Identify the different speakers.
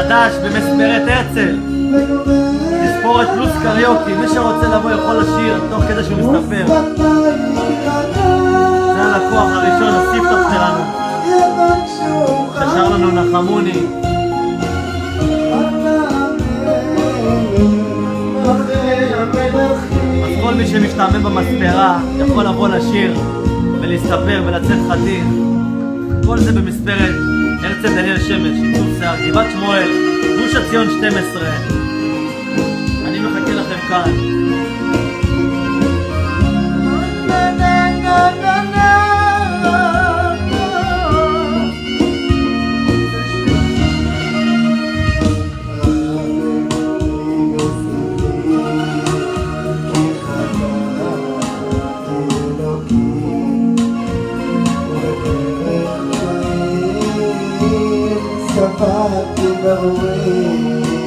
Speaker 1: חדש במספרת הרצל, תספורת פלוס קריוקי, מי שרוצה לבוא יכול לשיר תוך כדי שהוא מסתפר. זה הלקוח הראשון, הספתח שלנו, ששר לנו נחמוני. אז כל מי שמשתעמם במספרה יכול לבוא לשיר ולהסתפר ולצאת חתיך. כל זה במספרת הרצל דניאל שמש, עיצוב שיער, גבעת שמואל, גוש עציון 12. אני מחכה לכם כאן.
Speaker 2: ספרתי ברורים